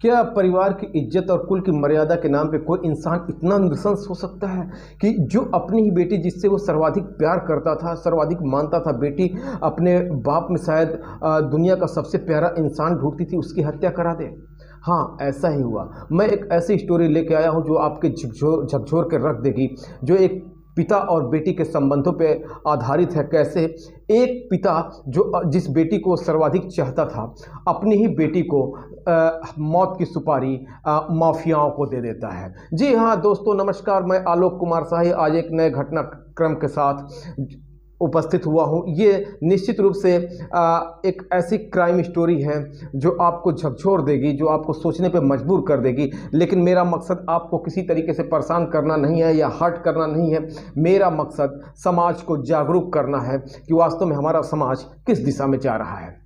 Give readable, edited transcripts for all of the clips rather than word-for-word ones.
क्या परिवार की इज्जत और कुल की मर्यादा के नाम पे कोई इंसान इतना नृशंस हो सकता है कि जो अपनी ही बेटी जिससे वो सर्वाधिक प्यार करता था, सर्वाधिक मानता था, बेटी अपने बाप में शायद दुनिया का सबसे प्यारा इंसान ढूंढती थी, उसकी हत्या करा दे। हाँ, ऐसा ही हुआ। मैं एक ऐसी स्टोरी लेके आया हूँ जो आपके झकझोर के रख देगी, जो एक पिता और बेटी के संबंधों पे आधारित है। कैसे एक पिता जो जिस बेटी को सर्वाधिक चाहता था, अपनी ही बेटी को मौत की सुपारी माफियाओं को दे देता है। जी हाँ दोस्तों, नमस्कार। मैं आलोक कुमार शाही आज एक नए घटनाक्रम के साथ उपस्थित हुआ हूँ। ये निश्चित रूप से एक ऐसी क्राइम स्टोरी है जो आपको झकझोर देगी, जो आपको सोचने पे मजबूर कर देगी। लेकिन मेरा मकसद आपको किसी तरीके से परेशान करना नहीं है या हर्ट करना नहीं है। मेरा मकसद समाज को जागरूक करना है कि वास्तव में हमारा समाज किस दिशा में जा रहा है।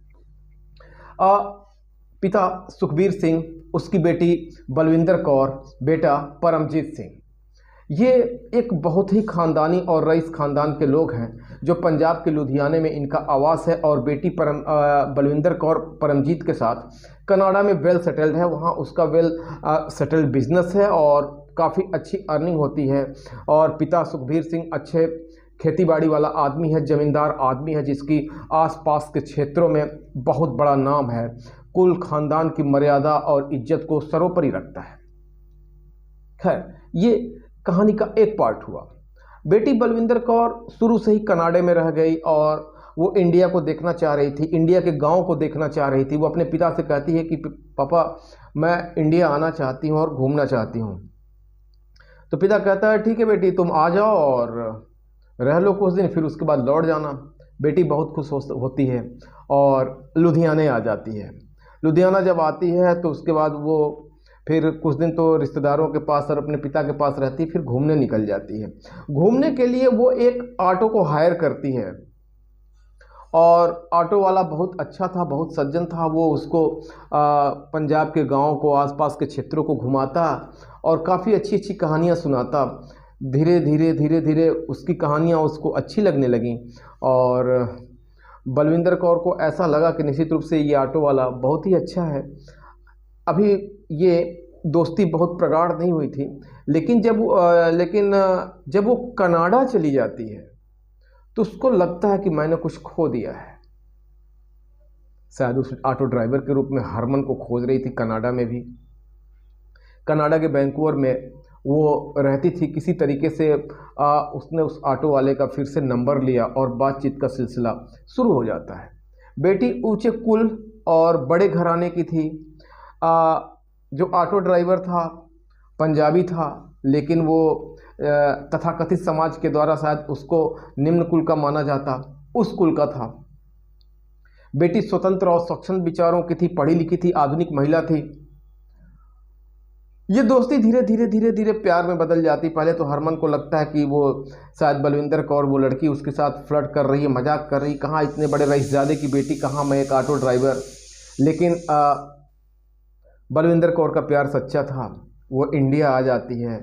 पिता सुखबीर सिंह, उसकी बेटी बलविंदर कौर, बेटा परमजीत सिंह। ये एक बहुत ही ख़ानदानी और रईस ख़ानदान के लोग हैं जो पंजाब के लुधियाने में इनका आवास है। और बेटी बलविंदर कौर परमजीत के साथ कनाडा में वेल सेटल्ड है। वहाँ उसका वेल सेटल्ड बिजनेस है और काफ़ी अच्छी अर्निंग होती है। और पिता सुखबीर सिंह अच्छे खेतीबाड़ी वाला आदमी है, ज़मींदार आदमी है, जिसकी आसपास के क्षेत्रों में बहुत बड़ा नाम है। कुल ख़ानदान की मर्यादा और इज्जत को सर्वोपरि रखता है। खैर, ये कहानी का एक पार्ट हुआ। बेटी बलविंदर कौर शुरू से ही कनाडा में रह गई और वो इंडिया को देखना चाह रही थी, इंडिया के गांव को देखना चाह रही थी। वो अपने पिता से कहती है कि पापा, मैं इंडिया आना चाहती हूँ और घूमना चाहती हूँ। तो पिता कहता है ठीक है बेटी, तुम आ जाओ और रह लो कुछ दिन, फिर उसके बाद लौट जाना। बेटी बहुत खुश होती है और लुधियाने आ जाती है। लुधियाना जब आती है तो उसके बाद वो फिर कुछ दिन तो रिश्तेदारों के पास और अपने पिता के पास रहती है, फिर घूमने निकल जाती है। घूमने के लिए वो एक ऑटो को हायर करती है और ऑटो वाला बहुत अच्छा था, बहुत सज्जन था। वो उसको पंजाब के गांव को, आसपास के क्षेत्रों को घुमाता और काफ़ी अच्छी अच्छी कहानियां सुनाता। धीरे धीरे धीरे धीरे उसकी कहानियां उसको अच्छी लगने लगीं और बलविंदर कौर को ऐसा लगा कि निश्चित रूप से ये ऑटो वाला बहुत ही अच्छा है। अभी ये दोस्ती बहुत प्रगाढ़ नहीं हुई थी, लेकिन जब वो कनाडा चली जाती है तो उसको लगता है कि मैंने कुछ खो दिया है। शायद उस ऑटो ड्राइवर के रूप में हरमन को खोज रही थी कनाडा में भी। कनाडा के वैंकूवर में वो रहती थी। किसी तरीके से उसने उस ऑटो वाले का फिर से नंबर लिया और बातचीत का सिलसिला शुरू हो जाता है। बेटी ऊंचे कुल और बड़े घराने की थी। जो ऑटो ड्राइवर था पंजाबी था, लेकिन वो तथाकथित समाज के द्वारा शायद उसको निम्न कुल का माना जाता, उस कुल का था। बेटी स्वतंत्र और सक्षम विचारों की थी, पढ़ी लिखी थी, आधुनिक महिला थी। ये दोस्ती धीरे धीरे धीरे धीरे प्यार में बदल जाती। पहले तो हरमन को लगता है कि वो शायद बलविंदर कौर, वो लड़की उसके साथ फ्लर्ट कर रही है, मजाक कर रही, कहाँ इतने बड़े रईसजादे की बेटी, कहाँ मैं एक ऑटो ड्राइवर। लेकिन बलविंदर कौर का प्यार सच्चा था। वो इंडिया आ जाती है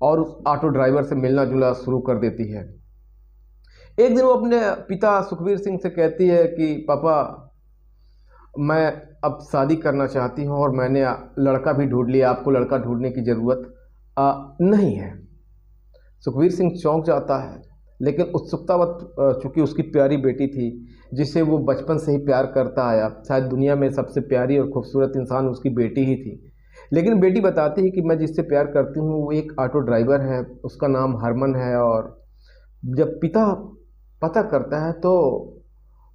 और उस ऑटो ड्राइवर से मिलना जुलना शुरू कर देती है। एक दिन वो अपने पिता सुखबीर सिंह से कहती है कि पापा, मैं अब शादी करना चाहती हूँ और मैंने लड़का भी ढूंढ लिया, आपको लड़का ढूंढने की ज़रूरत नहीं है। सुखबीर सिंह चौंक जाता है, लेकिन उत्सुकतावश चूँकि उसकी प्यारी बेटी थी जिसे वो बचपन से ही प्यार करता आया, शायद दुनिया में सबसे प्यारी और खूबसूरत इंसान उसकी बेटी ही थी। लेकिन बेटी बताती है कि मैं जिससे प्यार करती हूँ वो एक ऑटो ड्राइवर है, उसका नाम हरमन है। और जब पिता पता करता है तो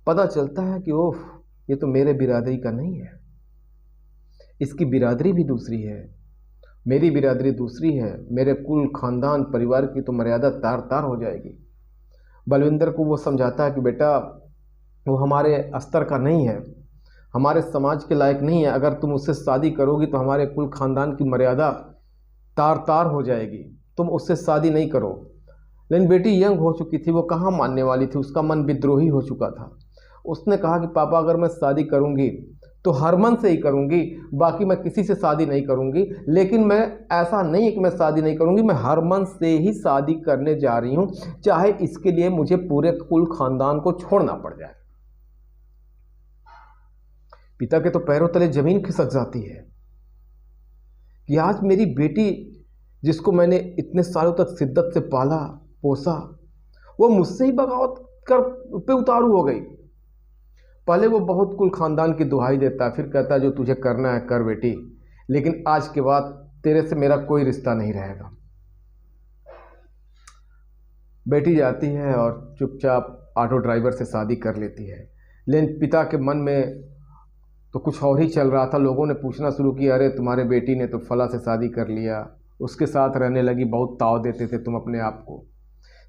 पता चलता है कि ओह, ये तो मेरे बिरादरी का नहीं है, इसकी बिरादरी भी दूसरी है, मेरी बिरादरी दूसरी है, मेरे कुल खानदान परिवार की तो मर्यादा तार तार हो जाएगी। बलविंदर को वो समझाता है कि बेटा, वो हमारे स्तर का नहीं है, हमारे समाज के लायक नहीं है। अगर तुम उससे शादी करोगी तो हमारे कुल खानदान की मर्यादा तार तार हो जाएगी, तुम उससे शादी नहीं करो। लेकिन बेटी यंग हो चुकी थी, वो कहाँ मानने वाली थी, उसका मन विद्रोही हो चुका था। उसने कहा कि पापा, अगर मैं शादी करूँगी तो हरमन से ही करूँगी, बाकी मैं किसी से शादी नहीं करूँगी। लेकिन मैं ऐसा नहीं है कि मैं शादी नहीं करूँगी, मैं हरमन से ही शादी करने जा रही हूँ, चाहे इसके लिए मुझे पूरे कुल खानदान को छोड़ना पड़ जाए। पिता के तो पैरों तले जमीन खिसक जाती है। कि आज मेरी बेटी जिसको मैंने इतने सालों तक शिद्दत से पाला पोसा, वो मुझसे ही बगावत कर पे उतारू हो गई। पहले वो बहुत कुल खानदान की दुहाई देता, फिर कहता जो तुझे करना है कर बेटी, लेकिन आज के बाद तेरे से मेरा कोई रिश्ता नहीं रहेगा। बेटी जाती है और चुपचाप ऑटो ड्राइवर से शादी कर लेती है। लेकिन पिता के मन में तो कुछ और ही चल रहा था। लोगों ने पूछना शुरू किया, अरे तुम्हारे बेटी ने तो फला से शादी कर लिया, उसके साथ रहने लगी, बहुत ताव देते थे तुम अपने आप को।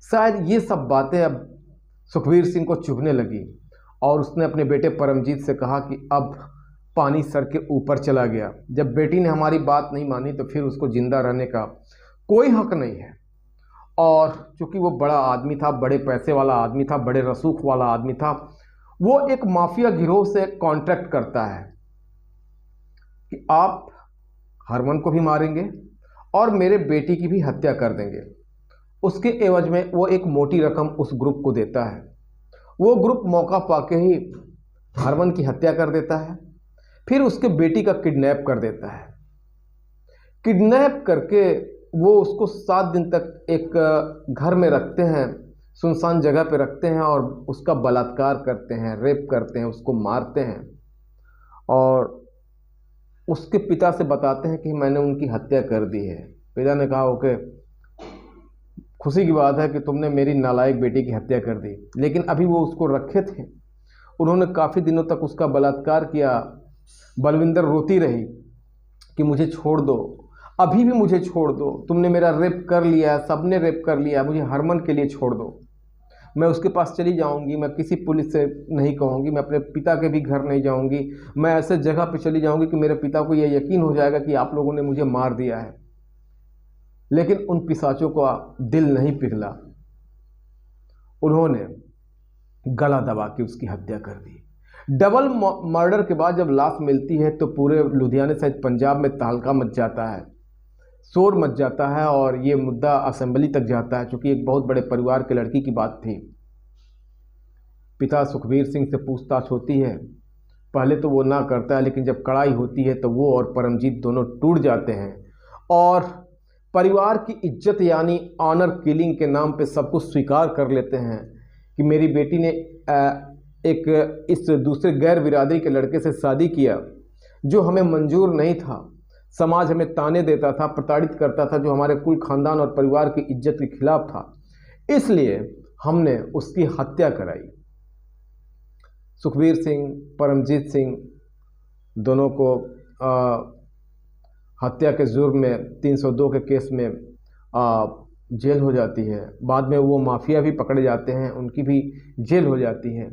शायद ये सब बातें अब सुखबीर सिंह को चुभने लगी और उसने अपने बेटे परमजीत से कहा कि अब पानी सर के ऊपर चला गया। जब बेटी ने हमारी बात नहीं मानी तो फिर उसको जिंदा रहने का कोई हक नहीं है। और चूँकि वो बड़ा आदमी था, बड़े पैसे वाला आदमी था, बड़े रसूख वाला आदमी था, वो एक माफिया गिरोह से कॉन्ट्रैक्ट करता है कि आप हरमन को भी मारेंगे और मेरे बेटी की भी हत्या कर देंगे। उसके एवज में वो एक मोटी रकम उस ग्रुप को देता है। वो ग्रुप मौका पाके ही हरमन की हत्या कर देता है, फिर उसके बेटी का किडनैप कर देता है। किडनैप करके वो उसको 7 दिन तक एक घर में रखते हैं, सुनसान जगह पे रखते हैं और उसका बलात्कार करते हैं, रेप करते हैं, उसको मारते हैं और उसके पिता से बताते हैं कि मैंने उनकी हत्या कर दी है। पिता ने कहा ओके, खुशी की बात है कि तुमने मेरी नालायक बेटी की हत्या कर दी। लेकिन अभी वो उसको रखे थे, उन्होंने काफ़ी दिनों तक उसका बलात्कार किया। बलविंदर रोती रही कि मुझे छोड़ दो, अभी भी मुझे छोड़ दो, तुमने मेरा रेप कर लिया, सबने रेप कर लिया, मुझे हरमन के लिए छोड़ दो। मैं उसके पास चली जाऊंगी, मैं किसी पुलिस से नहीं कहूंगी, मैं अपने पिता के भी घर नहीं जाऊंगी, मैं ऐसे जगह पे चली जाऊंगी कि मेरे पिता को यह यकीन हो जाएगा कि आप लोगों ने मुझे मार दिया है। लेकिन उन पिशाचों का दिल नहीं पिघला, उन्होंने गला दबा के उसकी हत्या कर दी। डबल मर्डर के बाद जब लाश मिलती है तो पूरे लुधियाने सहित पंजाब में तहलका मच जाता है, शोर मच जाता है और ये मुद्दा असेंबली तक जाता है, क्योंकि एक बहुत बड़े परिवार के लड़की की बात थी। पिता सुखबीर सिंह से पूछताछ होती है, पहले तो वो ना करता है, लेकिन जब कड़ाई होती है तो वो और परमजीत दोनों टूट जाते हैं और परिवार की इज्जत यानी ऑनर किलिंग के नाम पे सब कुछ स्वीकार कर लेते हैं कि मेरी बेटी ने एक इस दूसरे गैर बिरादरी के लड़के से शादी किया जो हमें मंजूर नहीं था। समाज हमें ताने देता था, प्रताड़ित करता था, जो हमारे कुल खानदान और परिवार की इज्जत के खिलाफ था, इसलिए हमने उसकी हत्या कराई। सुखबीर सिंह, परमजीत सिंह दोनों को हत्या के जुर्म में 302 के केस में जेल हो जाती है। बाद में वो माफिया भी पकड़े जाते हैं, उनकी भी जेल हो जाती है।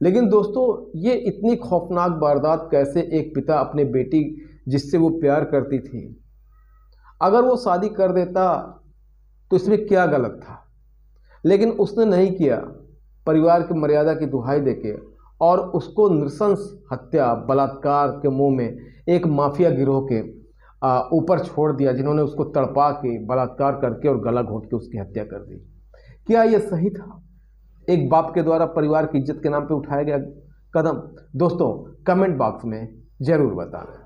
लेकिन दोस्तों, ये इतनी खौफनाक वारदात कैसे एक पिता अपने बेटी जिससे वो प्यार करती थी, अगर वो शादी कर देता तो इसमें क्या गलत था, लेकिन उसने नहीं किया। परिवार की मर्यादा की दुहाई देके और उसको नृशंस हत्या बलात्कार के मुंह में एक माफिया गिरोह के ऊपर छोड़ दिया, जिन्होंने उसको तड़पा के बलात्कार करके और गला घोंट के उसकी हत्या कर दी। क्या यह सही था? एक बाप के द्वारा परिवार की इज्जत के नाम पे उठाया गया कदम। दोस्तों, कमेंट बॉक्स में जरूर बताना।